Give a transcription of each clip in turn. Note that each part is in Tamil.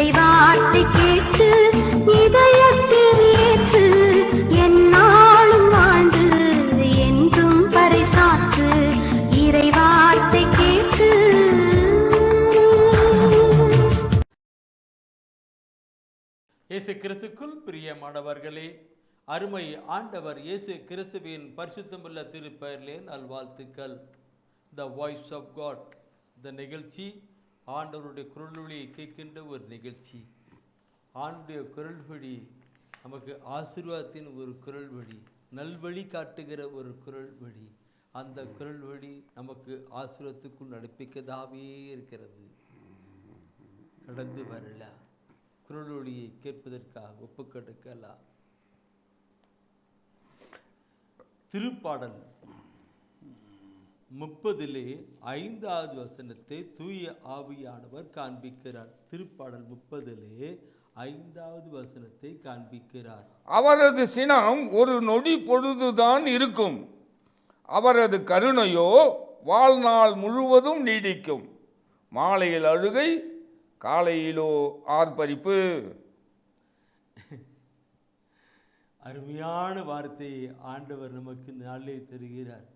இறைவார்த்தை கேட்டு இதயத்தில் ஏற்று என்னாலும் வாழ்ந்து என்றும் பறைசாற்று இறைவார்த்தை கேட்டு. இயேசு கிறிஸ்துக்குள் பிரியமானவர்களே, அருமை ஆண்டவர் இயேசு கிறிஸ்துவின் பரிசுத்தமுள்ள திருப்பெயரிலே நல்வாழ்த்துக்கள். த வாய்ஸ் ஆஃப் காட், இந்த நிகழ்ச்சி ஆண்டவருடைய குரல்வழியை கேட்கின்ற ஒரு நிகழ்ச்சி. ஆண்டுடைய குரல் வழி நமக்கு ஆசீர்வாதத்தின் ஒரு குரல் வழி, நல்வழி காட்டுகிற ஒரு குரல் வழி. அந்த குரல் வழி நமக்கு ஆசீர்வாதத்துக்குள் நடப்பிக்கதாவே இருக்கிறது. கடந்து வரலாம், குரல் வழியை கேட்பதற்காக ஒப்புக்கொடுக்கலாம். திருப்பாடல் 30 5வது வசனத்தை தூய ஆவியானவர் காண்பிக்கிறார். திருப்பாடல் 30 5வது வசனத்தை காண்பிக்கிறார். அவரது சினம் ஒரு நொடி பொழுதுதான் இருக்கும், அவரது கருணையோ வாழ்நாள் முழுவதும் நீடிக்கும். மாலையில் அழுகை, காலையிலோ ஆர்ப்பரிப்பு. அருமையான வார்த்தையை ஆண்டவர் நமக்கு நாளே தருகிறார்.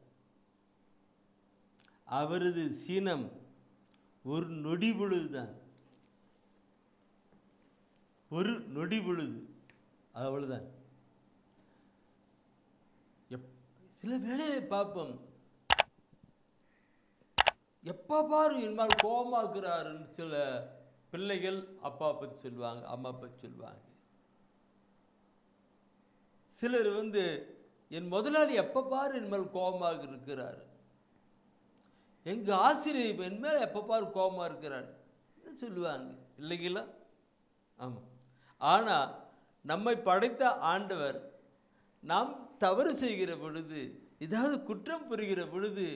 அவரது சீனம் ஒரு நொடி பொழுதுதான், ஒரு நொடி பொழுது, அவ்வளவுதான். சில வேளையை பார்ப்போம், எப்ப பாரு என்னால் கோபமாக்குறாருன்னு சில பிள்ளைகள் அப்பா பற்றி சொல்லுவாங்க, அம்மா பற்றி சொல்லுவாங்க. சிலர் என் முதலாளி எப்ப பாரு என் மேல் கோபமாக இருக்கிறார், எங்க ஆசிரியர் என் மேல எப்ப பாரு கோபமா இருக்கிறார் சொல்லுவாங்க, இல்லைங்களா? ஆமா. ஆனா நம்மை படைத்த ஆண்டவர் நாம் தவறு செய்கிற பொழுது, ஏதாவது குற்றம் புரிகிற பொழுது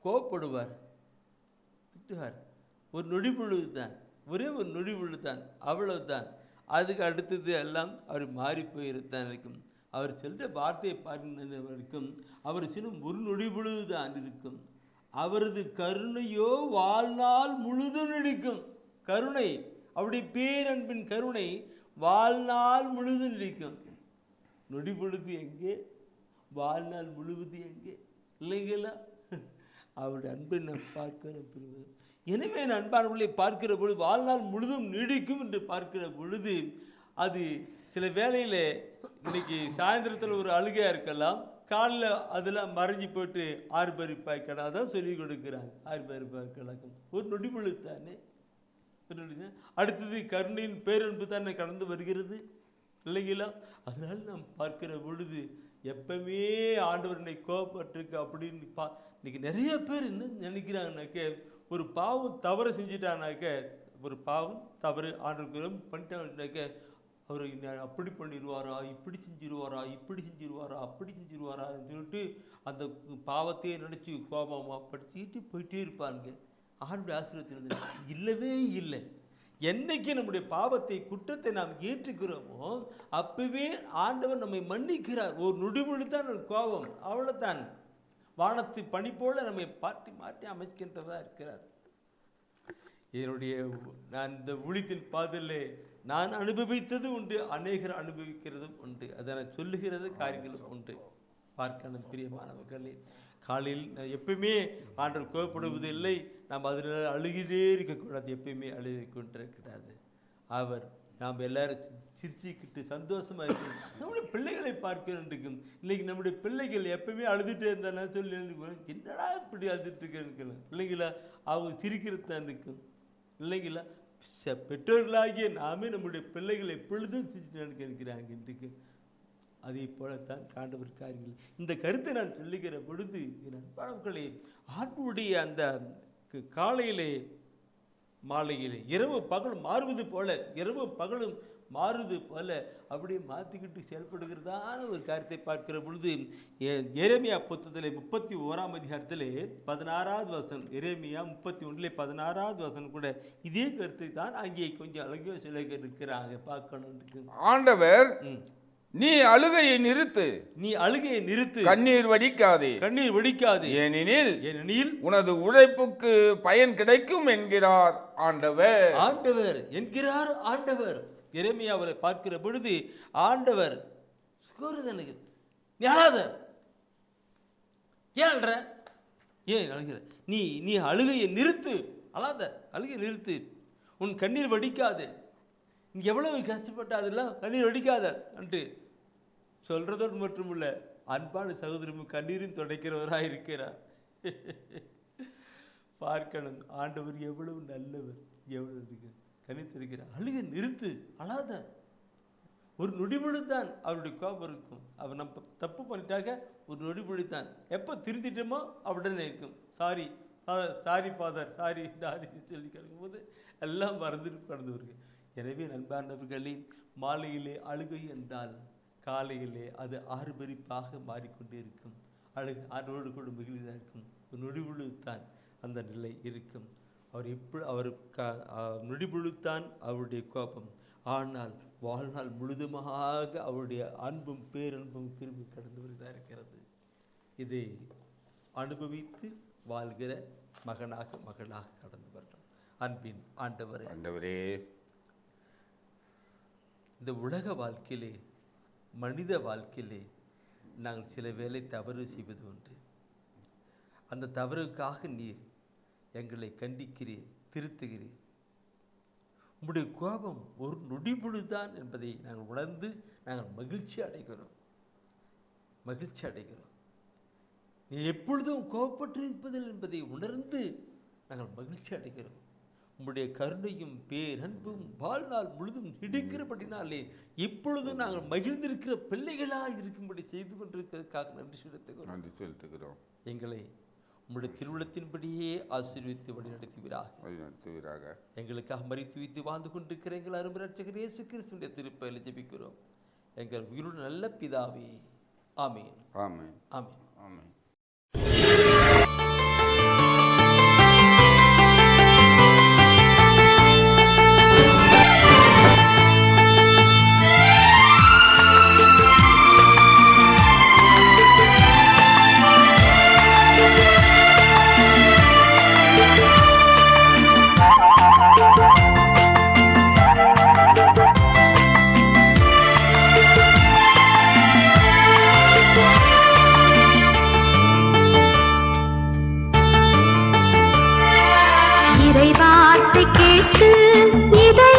கோபப்படுவார், திட்டுவார். ஒரு நொடி பொழுது தான், ஒரே ஒரு நொடி பொழுது தான், அவ்வளவுதான். அதுக்கு அடுத்தது எல்லாம் அவர் மாறி போயிருத்தான் இருக்கும். அவர் சொல்ற வார்த்தையை பார்க்கின்ற வரைக்கும் அவர் சின்னம் ஒரு நொடி பொழுது தான் இருக்கும். அவரது கருணையோ வாழ்நாள் முழுதும் நீடிக்கும். கருணை, அவருடைய பேரன்பின் கருணை வாழ்நாள் முழுதும் நீடிக்கும். நொடி பொழுது எங்கே, வாழ்நாள் முழுவது எங்கே, இல்லைங்களா? அவருடைய அன்பை நாம் பார்க்கிறோம். எனவே அன்பானவர்களை பார்க்கிற பொழுது வாழ்நாள் முழுதும் நீடிக்கும் என்று பார்க்கிற பொழுது, அது சில வேளையில் இன்னைக்கு சாயந்தரத்தில் ஒரு அழுகையாக இருக்கலாம், காலில் அதெல்லாம் மறைஞ்சி போயிட்டு ஆர்ப்பரிப்பாய்க்கலாம், அதான் சொல்லி கொடுக்குறாங்க. ஆர்ப்பரிப்பாய்க்கலாம் ஒரு நொடி பொழுது தானே. அடுத்தது கருணையின் பேரன்பு தானே கடந்து வருகிறது, இல்லைங்களா? அதனால நாம் பார்க்கிற பொழுது எப்பவுமே ஆண்டவர் என்னை கோபப்பட்டிருக்கு அப்படின்னு இன்னைக்கு நிறைய பேர் என்ன நினைக்கிறாங்கனாக்க, ஒரு பாவம் தவறு செஞ்சுட்டானாக்க, ஒரு பாவம் தவறு ஆண்டவருக்கு பண்ணிட்டாக்க, அவர் அப்படி பண்ணிடுவாரா, இப்படி செஞ்சிருவாரா, இப்படி செஞ்சிருவாரா, அப்படி செஞ்சிருவாரான்னு சொல்லிட்டு அந்த பாவத்தையே நினச்சி கோபமாக படிச்சுக்கிட்டு போயிட்டே இருப்பாங்க. ஆண்டவருடைய ஆசீர்வாதத்தில் இல்லவே இல்லை. என்னைக்கு நம்முடைய பாவத்தை, குற்றத்தை நாம் ஏற்றுக்கிறோமோ அப்பவே ஆண்டவர் நம்மை மன்னிக்கிறார். ஒரு நொடிமொழி தான் கோபம், அவ்வளவுதான். வானத்து பனி போல நம்மை மாற்றி மாற்றி அமைக்கின்றதா இருக்கிறார். நான் இந்த ஊழியத்தின் பாதையிலே நான் அனுபவித்தது உண்டு, அநேகர் அனுபவிக்கிறதும் உண்டு, அதை சொல்லுகிறது காரியங்களும் உண்டு. பார்க்கணும் பிரியமானவர்களே, காலையில் எப்பயுமே ஆண்டவர் கோபப்படுவது இல்லை, நாம் அதில் அழுகிட்டே இருக்கக்கூடாது, எப்பயுமே அழுகி கொண்டிருக்கிறாது. அவர் நாம் எல்லாரும் சிரிச்சுக்கிட்டு சந்தோஷமா இருக்கணும். நம்முடைய பிள்ளைகளை பார்க்கிறோம். இன்னைக்கு நம்முடைய பிள்ளைகள் எப்பவுமே அழுதுகிட்டே இருந்தா சொல்லி என்னடா இப்படி அழுதுட்டு இருக்கேன்னு பிள்ளைங்களா, அவங்க சிரிக்கிறது தான் இருக்கும், இல்லைங்களா? பெற்றோர்களாகிய நாமே நம்முடைய பிள்ளைகளை எப்பொழுதும் சிரிச்சுட்டு இருக்கிறாங்க இன்றைக்கு. அதே போலத்தான் ஆண்டவர் காரியங்கள். இந்த கருத்தை நான் சொல்லுகிற பொழுது என் அன்பானவர்களே, ஆண்டுடைய அந்த காலையிலே மாலையிலே இரவு பகலும் மாறுவது போல, இரவு பகலும் மாறுவது போல அப்படியே மாற்றிக்கிட்டு செயல்படுகிறதான ஒரு காரியத்தை பார்க்கிற பொழுது, எரேமியா புத்தகத்திலே 31ஆம் அதிகாரத்திலே 16வது வசனம், எரேமியா 31 16வது வசனம் கூட இதே கருத்தை தான் அங்கே கொஞ்சம் அழகிய சொல்ல இருக்கிறாங்க, பார்க்கணும். ஆண்டவர் நீ அழுகையை நிறுத்து, நீ அழுகையை நிறுத்து, கண்ணீர் வடிக்காதே, கண்ணீர் வடிக்காதே, ஏனெனில் உனது உழைப்புக்கு பயன் கிடைக்கும் என்கிறார் ஆண்டவர். ஆண்டவர் என்கிறார் ஆண்டவர். எரேமியா அவரை பார்க்கிற பொழுது ஆண்டவர் சுகோரதனுக்கு நீ அழாத, ஏன் அழுற, ஏன் அழுகிற, நீ நீ அழுகையை நிறுத்து, அழாத, அழுகையை நிறுத்து, உன் கண்ணீர் வடிக்காது, நீ எவ்வளவு கஷ்டப்பட்ட அதெல்லாம் கண்ணீர் வடிக்காத என்று சொல்றதோடு மட்டுமல்ல, அன்பான சகோதரமும் கண்ணீரும் துடைக்கிறவராக இருக்கிறார். பார்க்கணும் ஆண்டவர் எவ்வளவு நல்லவர், எவ்வளவு இருக்கு கணித்திருக்கிறார். அழுகை நிறுத்து, அழாத, ஒரு நொடிபொழுதுதான் அவருடைய கோபம் இருக்கும். அவர் நம்ம தப்பு பண்ணிட்டாக்க ஒரு நொடிபொழுதுதான், எப்போ திருந்திட்டோமோ அவருடனே இருக்கும். சாரி ஃபாதர், சாரி சொல்லி கிடக்கும்போது எல்லாம் கடந்தவர்கள். எனவே நண்பானவர்களே, மாலையிலே அழுகை என்றால் காலையிலே அது ஆர்ப்பரிப்பாக மாறிக்கொண்டே இருக்கும். ஆரோடு கூட மகிழ்ச்சியாக இருக்கும். ஒரு நொடிபொழுதுதான் அந்த நிலை இருக்கும். அவர் நொடிபொழுதுதான் அவருடைய கோபம், ஆனால் வாழ்நாள் முழுதுமாக அவருடைய அன்பும் பேரன்பும் கிருபை கடந்து வருவதாக இருக்கிறது. இதை அனுபவித்து வாழ்கிற மகளாக கடந்து வரணும். அன்பின் ஆண்டவரே, இந்த உலக வாழ்க்கையிலே, மனித வாழ்க்கையிலே நாங்கள் சில வேளை தவறு செய்வது உண்டு. அந்த தவறுக்காக நீர் எங்களை கண்டிக்கிறீர், திருத்துகிறீர். உம்முடைய கோபம் ஒரு நொடிபொழுதுதான் என்பதை நாங்கள் உணர்ந்து நாங்கள் மகிழ்ச்சி அடைகிறோம். நீ எப்பொழுதும் கோபப்பட்டு இருப்பதில் என்பதை உணர்ந்து நாங்கள் மகிழ்ச்சி அடைகிறோம். உம்முடைய கருணையும் பேரன்பும் வாழ்நாள் முழுதும் நீடிக்கிறபடினாலே இப்பொழுதும் நாங்கள் மகிழ்ந்திருக்கிற பிள்ளைகளாக இருக்கும்படி செய்து கொண்டிருக்கிறதுக்காக நன்றி செலுத்துகிறோம். எங்களை உம்முடைய திருவுளத்தின்படியே ஆசீர்வித்து வழி நடத்துவீராக. எங்களுக்காக மரித்து வைத்து வாழ்ந்து கொண்டிருக்கிற எங்கள் அருமை ரட்சகர் இயேசு கிறிஸ்துவின் திருப்பெயரில் ஜெபிக்கிறோம் எங்கள் உயிருள்ள நல்ல பிதாவே. ஆமென். ஆமென். ஆமென். ஆமென். இறைவார்த்தை கேட்டு இதை